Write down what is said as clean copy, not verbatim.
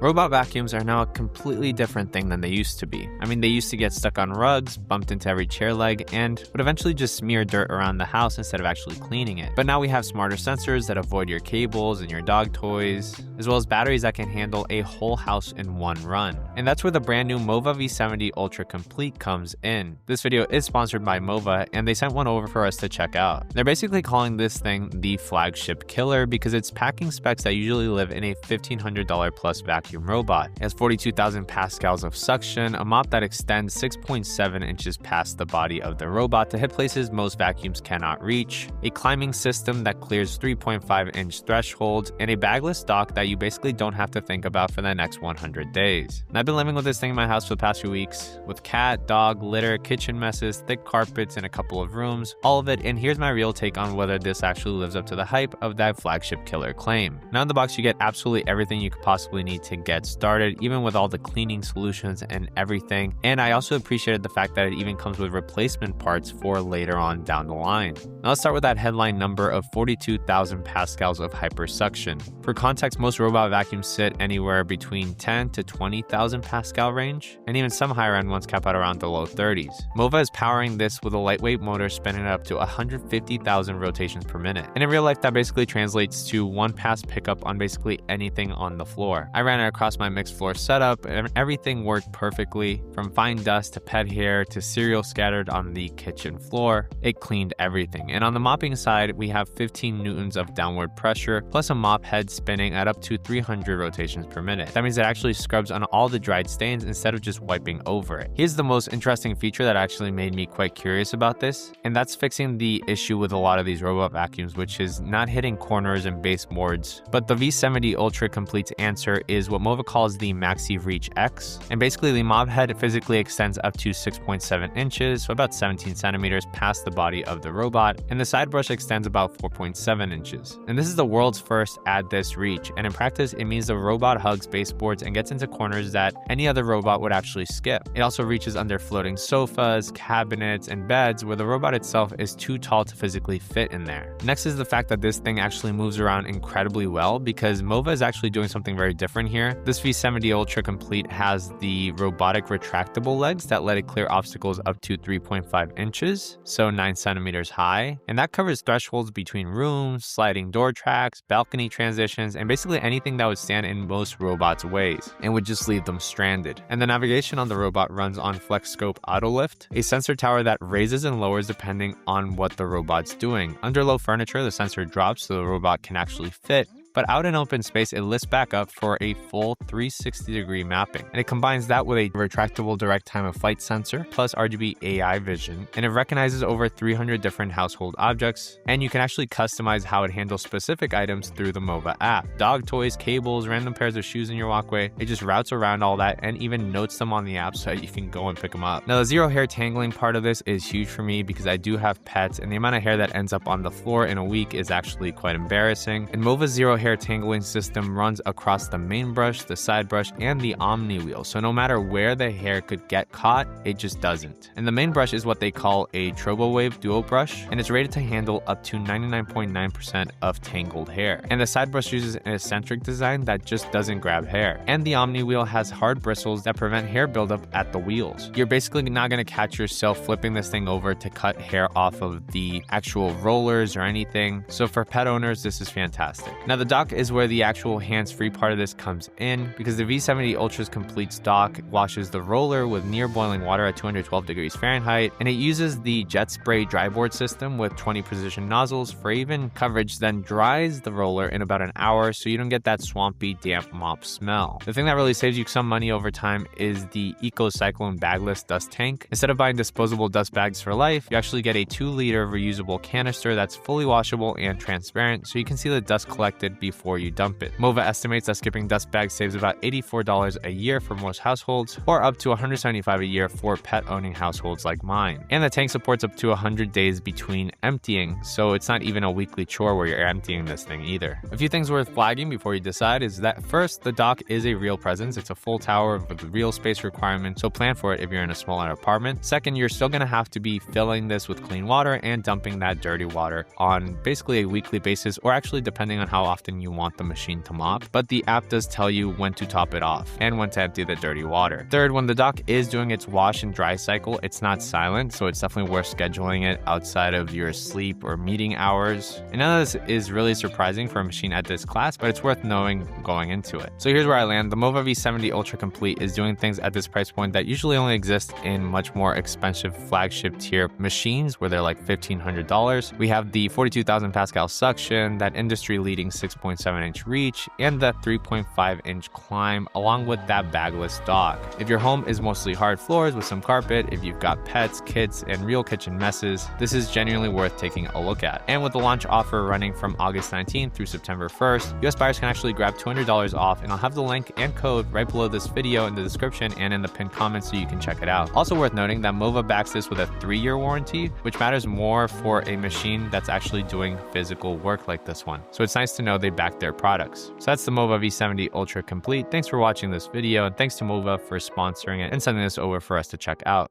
Robot vacuums are now a completely different thing than they used to be. I mean, they used to get stuck on rugs, bumped into every chair leg, and would eventually just smear dirt around the house instead of actually cleaning it. But now we have smarter sensors that avoid your cables and your dog toys, as well as batteries that can handle a whole house in one run. And that's where the brand new MOVA V70 Ultra Complete comes in. This video is sponsored by MOVA, and they sent one over for us to check out. They're basically calling this thing the flagship killer because it's packing specs that usually live in a $1,500 plus vacuum robot. It has 42,000 pascals of suction, a mop that extends 6.7 inches past the body of the robot to hit places most vacuums cannot reach, a climbing system that clears 3.5-inch thresholds, and a bagless dock that you basically don't have to think about for the next 100 days. And I've been living with this thing in my house for the past few weeks, with cat, dog, litter, kitchen messes, thick carpets in a couple of rooms, all of it, and here's my real take on whether this actually lives up to the hype of that flagship killer claim. Now in the box you get absolutely everything you could possibly need to get started, even with all the cleaning solutions and everything, and I also appreciated the fact that it even comes with replacement parts for later on down the line. Now let's start with that headline number of 42,000 pascals of hypersuction. For context, most robot vacuums sit anywhere between 10 to 20,000 pascal range, and even some higher end ones cap out around the low 30s. MOVA is powering this with a lightweight motor spinning up to 150,000 rotations per minute, and in real life that basically translates to one pass pickup on basically anything on the floor. I ran it across my mixed floor setup and everything worked perfectly, from fine dust to pet hair to cereal scattered on the kitchen floor. It cleaned everything. And on the mopping side, we have 15 newtons of downward pressure plus a mop head spinning at up to 300 rotations per minute. That means it actually scrubs on all the dried stains instead of just wiping over it. Here's the most interesting feature that actually made me quite curious about this, and that's fixing the issue with a lot of these robot vacuums, which is not hitting corners and baseboards. But the V70 Ultra Complete's answer is what MOVA calls the MaxiReachX, and basically the mop head physically extends up to 6.7 inches, so about 17 centimeters past the body of the robot, and the side brush extends about 4.7 inches. And this is the world's first add this reach, and in practice it means the robot hugs baseboards and gets into corners that any other robot would actually skip. It also reaches under floating sofas, cabinets, and beds where the robot itself is too tall to physically fit in there. Next is the fact that this thing actually moves around incredibly well, because MOVA is actually doing something very different here. This V70 Ultra Complete has the robotic retractable legs that let it clear obstacles up to 3.5 inches, so 9 centimeters high, and that covers thresholds between rooms, sliding door tracks, balcony transitions, and basically anything that would stand in most robots' ways and would just leave them stranded. And the navigation on the robot runs on FlexScope AutoLift, a sensor tower that raises and lowers depending on what the robot's doing. Under low furniture, the sensor drops so the robot can actually fit, but out in open space, it lifts back up for a full 360-degree mapping. And it combines that with a retractable direct time of flight sensor plus RGB AI vision, and it recognizes over 300 different household objects, and you can actually customize how it handles specific items through the MOVA app. Dog toys, cables, random pairs of shoes in your walkway, it just routes around all that and even notes them on the app so that you can go and pick them up. Now the zero hair tangling part of this is huge for me because I do have pets, and the amount of hair that ends up on the floor in a week is actually quite embarrassing. And MOVA's zero hair tangling system runs across the main brush, the side brush, and the Omni wheel, so no matter where the hair could get caught, it just doesn't. And the main brush is what they call a Turbo Wave Duo brush, and it's rated to handle up to 99.9% of tangled hair. And the side brush uses an eccentric design that just doesn't grab hair. And the Omni wheel has hard bristles that prevent hair buildup at the wheels. You're basically not going to catch yourself flipping this thing over to cut hair off of the actual rollers or anything, so for pet owners this is fantastic. Now the dock is where the actual hands-free part of this comes in, because the V70 Ultra's Complete dock washes the roller with near boiling water at 212 degrees Fahrenheit, and it uses the jet spray dry board system with 20 precision nozzles for even coverage, then dries the roller in about an hour so you don't get that swampy damp mop smell. The thing that really saves you some money over time is the EcoCyclone bagless dust tank. Instead of buying disposable dust bags for life, you actually get a 2-liter reusable canister that's fully washable and transparent so you can see the dust collected before you dump it. MOVA estimates that skipping dust bags saves about $84 a year for most households, or up to $175 a year for pet-owning households like mine. And the tank supports up to 100 days between emptying, so it's not even a weekly chore where you're emptying this thing either. A few things worth flagging before you decide is that first, the dock is a real presence. It's a full tower with real space requirements, so plan for it if you're in a smaller apartment. Second, you're still going to have to be filling this with clean water and dumping that dirty water on basically a weekly basis, or actually depending on how often often you want the machine to mop, but the app does tell you when to top it off and when to empty the dirty water. Third, when the dock is doing its wash and dry cycle, it's not silent, so it's definitely worth scheduling it outside of your sleep or meeting hours. And none of this is really surprising for a machine at this class, but it's worth knowing going into it. So here's where I land. The MOVA V70 Ultra Complete is doing things at this price point that usually only exist in much more expensive flagship tier machines where they're like $1,500. We have the 42,000 Pascal suction, that industry leading 6.7 inch reach, and that 3.5 inch climb, along with that bagless dock. If your home is mostly hard floors with some carpet, if you've got pets, kids, and real kitchen messes, this is genuinely worth taking a look at. And with the launch offer running from August 19th through September 1st, US buyers can actually grab $200 off, and I'll have the link and code right below this video in the description and in the pinned comment so you can check it out. Also worth noting that MOVA backs this with a 3-year warranty, which matters more for a machine that's actually doing physical work like this one. So it's nice to know they back their products. So that's the MOVA V70 Ultra Complete. Thanks for watching this video, and thanks to MOVA for sponsoring it and sending this over for us to check out.